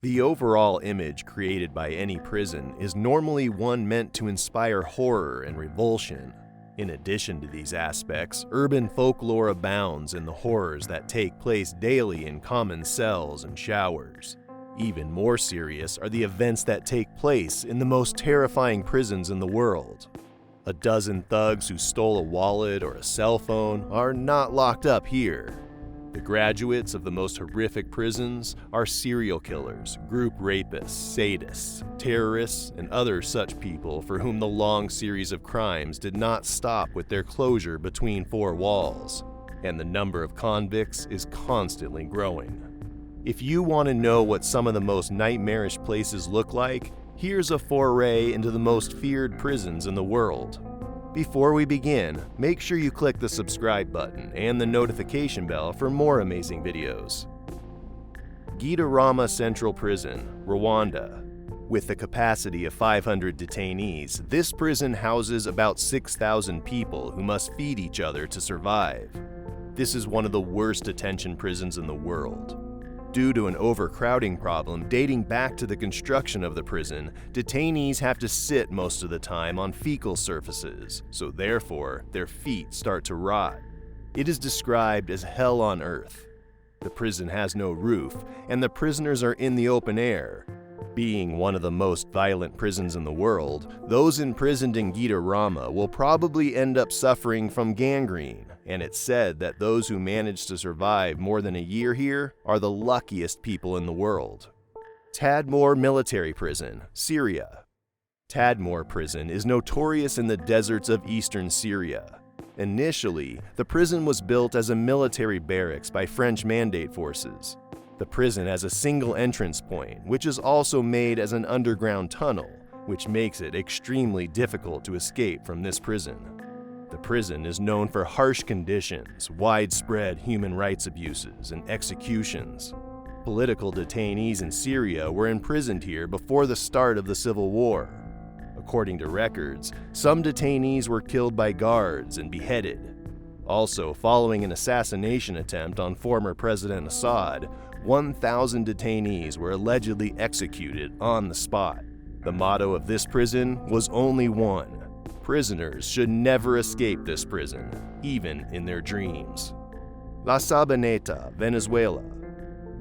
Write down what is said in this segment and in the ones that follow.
The overall image created by any prison is normally one meant to inspire horror and revulsion. In addition to these aspects, urban folklore abounds in the horrors that take place daily in common cells and showers. Even more serious are the events that take place in the most terrifying prisons in the world. A dozen thugs who stole a wallet or a cell phone are not locked up here. The graduates of the most horrific prisons are serial killers, group rapists, sadists, terrorists, and other such people for whom the long series of crimes did not stop with their closure between four walls, and the number of convicts is constantly growing. If you want to know what some of the most nightmarish places look like, here's a foray into the most feared prisons in the world. Before we begin, make sure you click the subscribe button and the notification bell for more amazing videos. Gitarama Central Prison, Rwanda. With a capacity of 500 detainees, this prison houses about 6,000 people who must feed each other to survive. This is one of the worst detention prisons in the world. Due to an overcrowding problem dating back to the construction of the prison, detainees have to sit most of the time on fecal surfaces, so therefore their feet start to rot. It is described as hell on earth. The prison has no roof, and the prisoners are in the open air. Being one of the most violent prisons in the world, those imprisoned in Gitarama will probably end up suffering from gangrene, and it's said that those who manage to survive more than a year here are the luckiest people in the world. Tadmor Military Prison, Syria. Tadmor Prison is notorious in the deserts of eastern Syria. Initially, the prison was built as a military barracks by French Mandate forces. The prison has a single entrance point, which is also made as an underground tunnel, which makes it extremely difficult to escape from this prison. The prison is known for harsh conditions, widespread human rights abuses, and executions. Political detainees in Syria were imprisoned here before the start of the civil war. According to records, some detainees were killed by guards and beheaded. Also, following an assassination attempt on former President Assad, 1,000 detainees were allegedly executed on the spot. The motto of this prison was only one: prisoners should never escape this prison, even in their dreams. Sabaneta Venezuela.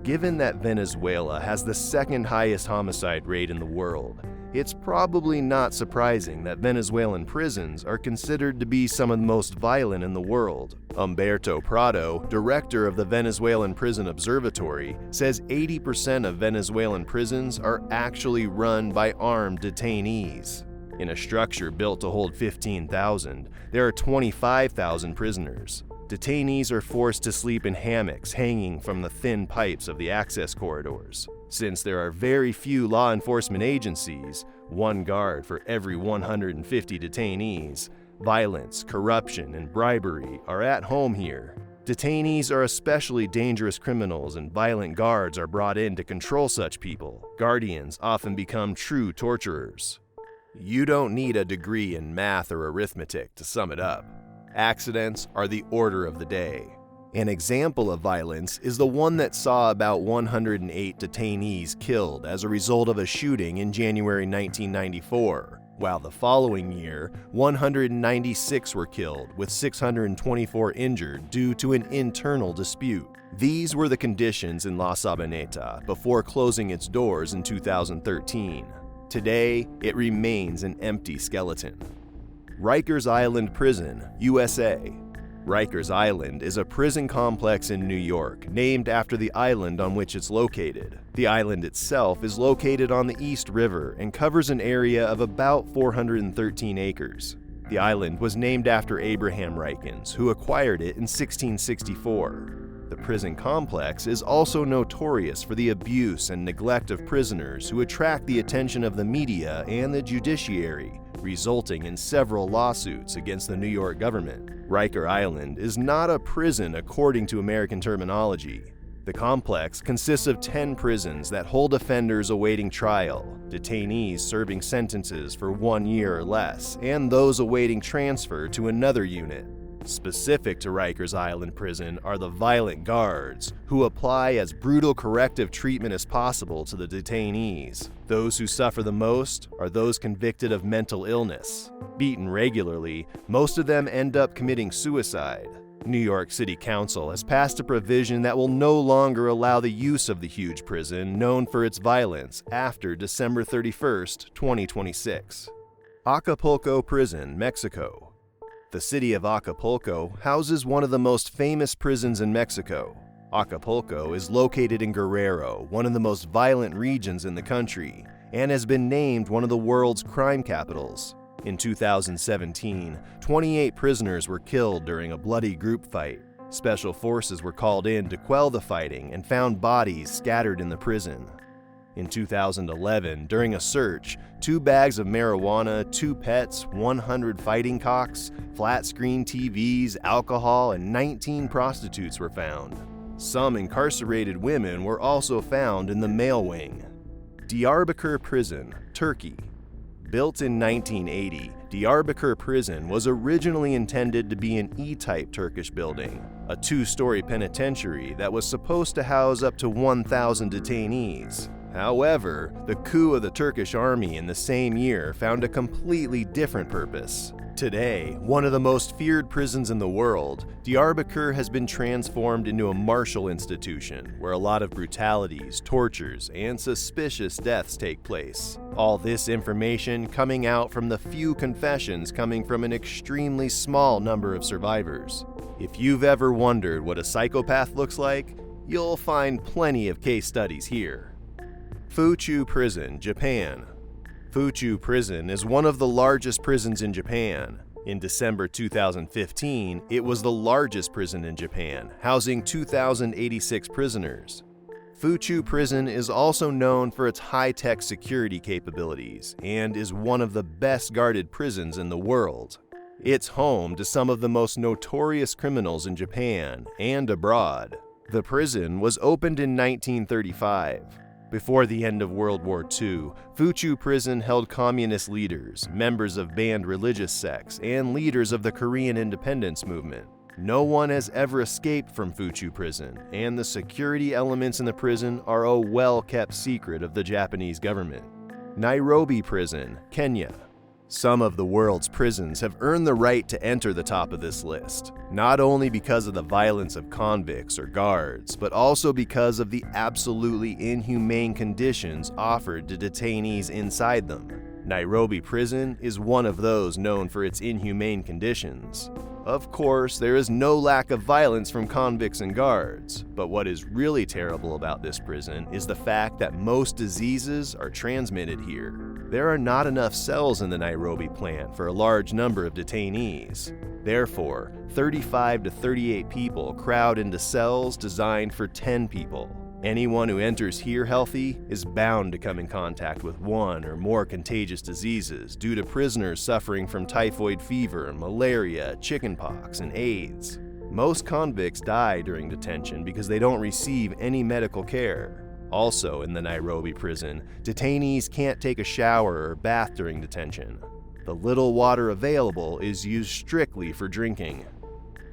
Given that Venezuela has the second highest homicide rate in the world, it's probably not surprising that Venezuelan prisons are considered to be some of the most violent in the world. Humberto Prado, director of the Venezuelan Prison Observatory, says 80% of Venezuelan prisons are actually run by armed detainees. In a structure built to hold 15,000, there are 25,000 prisoners. Detainees are forced to sleep in hammocks hanging from the thin pipes of the access corridors. Since there are very few law enforcement agencies, one guard for every 150 detainees, violence, corruption, and bribery are at home here. Detainees are especially dangerous criminals, and violent guards are brought in to control such people. Guardians often become true torturers. You don't need a degree in math or arithmetic to sum it up. Accidents are the order of the day. An example of violence is the one that saw about 108 detainees killed as a result of a shooting in January 1994, while the following year, 196 were killed with 624 injured due to an internal dispute. These were the conditions in La Sabaneta before closing its doors in 2013. Today, it remains an empty skeleton. Rikers Island Prison, USA. Rikers Island is a prison complex in New York named after the island on which it's located. The island itself is located on the East River and covers an area of about 413 acres. The island was named after Abraham Rikers, who acquired it in 1664. The prison complex is also notorious for the abuse and neglect of prisoners who attract the attention of the media and the judiciary, resulting in several lawsuits against the New York government. Rikers Island is not a prison according to American terminology. The complex consists of 10 prisons that hold offenders awaiting trial, detainees serving sentences for 1 year or less, and those awaiting transfer to another unit. Specific to Rikers Island Prison are the violent guards, who apply as brutal corrective treatment as possible to the detainees. Those who suffer the most are those convicted of mental illness. Beaten regularly, most of them end up committing suicide. New York City Council has passed a provision that will no longer allow the use of the huge prison known for its violence after December 31st, 2026. Acapulco Prison, Mexico. The city of Acapulco houses one of the most famous prisons in Mexico. Acapulco is located in Guerrero, one of the most violent regions in the country, and has been named one of the world's crime capitals. In 2017, 28 prisoners were killed during a bloody group fight. Special forces were called in to quell the fighting and found bodies scattered in the prison. In 2011, during a search, 2 bags of marijuana, 2 pets, 100 fighting cocks, flat-screen TVs, alcohol, and 19 prostitutes were found. Some incarcerated women were also found in the male wing. Diyarbakir Prison, Turkey. Built in 1980, Diyarbakir Prison was originally intended to be an E-type Turkish building, a 2-story penitentiary that was supposed to house up to 1,000 detainees. However, the coup of the Turkish army in the same year found a completely different purpose. Today, one of the most feared prisons in the world, Diyarbakir has been transformed into a martial institution where a lot of brutalities, tortures, and suspicious deaths take place. All this information coming out from the few confessions coming from an extremely small number of survivors. If you've ever wondered what a psychopath looks like, you'll find plenty of case studies here. Fuju Prison, Japan. Fuju Prison is one of the largest prisons in Japan. In December 2015, it was the largest prison in Japan, housing 2,086 prisoners. Fuju Prison is also known for its high-tech security capabilities and is one of the best guarded prisons in the world. It's home to some of the most notorious criminals in Japan and abroad. The prison was opened in 1935. Before the end of World War II, Fuju Prison held communist leaders, members of banned religious sects, and leaders of the Korean independence movement. No one has ever escaped from Fuju Prison, and the security elements in the prison are a well-kept secret of the Japanese government. Nairobi Prison, Kenya. Some of the world's prisons have earned the right to enter the top of this list, not only because of the violence of convicts or guards, but also because of the absolutely inhumane conditions offered to detainees inside them. Nairobi Prison is one of those known for its inhumane conditions. Of course, there is no lack of violence from convicts and guards, but what is really terrible about this prison is the fact that most diseases are transmitted here. There are not enough cells in the Nairobi plant for a large number of detainees. Therefore, 35 to 38 people crowd into cells designed for 10 people. Anyone who enters here healthy is bound to come in contact with one or more contagious diseases due to prisoners suffering from typhoid fever, malaria, chickenpox, and AIDS. Most convicts die during detention because they don't receive any medical care. Also in the Nairobi prison, detainees can't take a shower or bath during detention. The little water available is used strictly for drinking.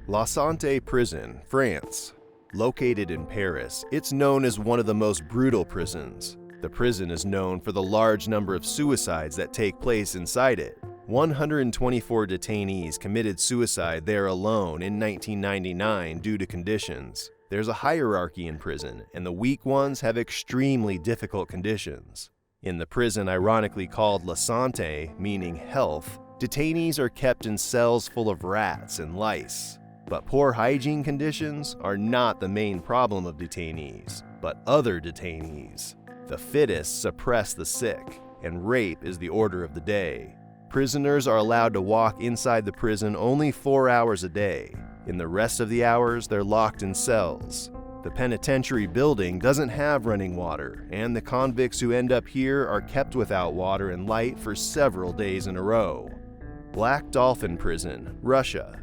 Lasante Prison, France. Located in Paris, it's known as one of the most brutal prisons. The prison is known for the large number of suicides that take place inside it. 124 detainees committed suicide there alone in 1999 due to conditions. There's a hierarchy in prison, and the weak ones have extremely difficult conditions. In the prison ironically called Lasante, meaning health, detainees are kept in cells full of rats and lice. But poor hygiene conditions are not the main problem of detainees, but other detainees. The fittest suppress the sick, and rape is the order of the day. Prisoners are allowed to walk inside the prison only 4 hours a day. In the rest of the hours, they're locked in cells. The penitentiary building doesn't have running water, and the convicts who end up here are kept without water and light for several days in a row. Black Dolphin Prison, Russia.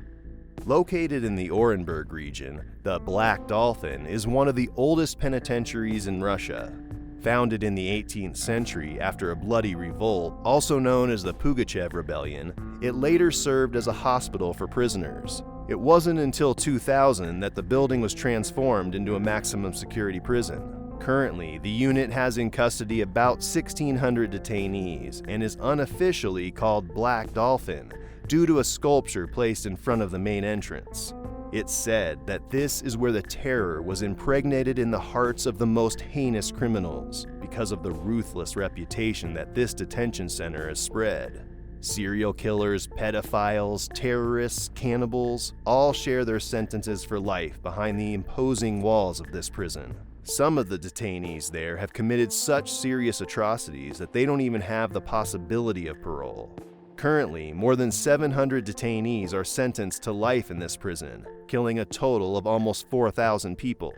Located in the Orenburg region, the Black Dolphin is one of the oldest penitentiaries in Russia. Founded in the 18th century after a bloody revolt, also known as the Pugachev Rebellion, it later served as a hospital for prisoners. It wasn't until 2000 that the building was transformed into a maximum security prison. Currently, the unit has in custody about 1,600 detainees and is unofficially called Black Dolphin due to a sculpture placed in front of the main entrance. It's said that this is where the terror was impregnated in the hearts of the most heinous criminals because of the ruthless reputation that this detention center has spread. Serial killers, pedophiles, terrorists, cannibals all share their sentences for life behind the imposing walls of this prison. Some of the detainees there have committed such serious atrocities that they don't even have the possibility of parole. Currently, more than 700 detainees are sentenced to life in this prison, killing a total of almost 4,000 people.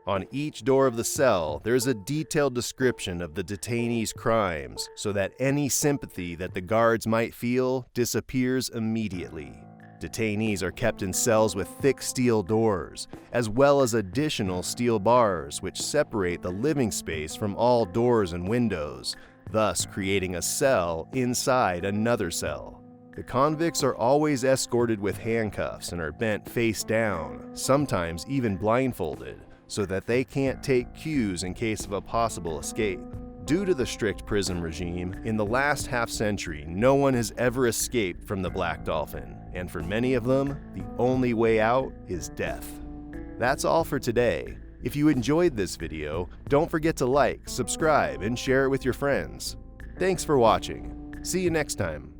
On each door of the cell, there's a detailed description of the detainees' crimes so that any sympathy that the guards might feel disappears immediately. Detainees are kept in cells with thick steel doors, as well as additional steel bars which separate the living space from all doors and windows, thus creating a cell inside another cell. The convicts are always escorted with handcuffs and are bent face down, sometimes even blindfolded, so that they can't take cues in case of a possible escape. Due to the strict prison regime, in the last half-century, no one has ever escaped from the Black Dolphin, and for many of them, the only way out is death. That's all for today. If you enjoyed this video, don't forget to like, subscribe, and share it with your friends. Thanks for watching. See you next time.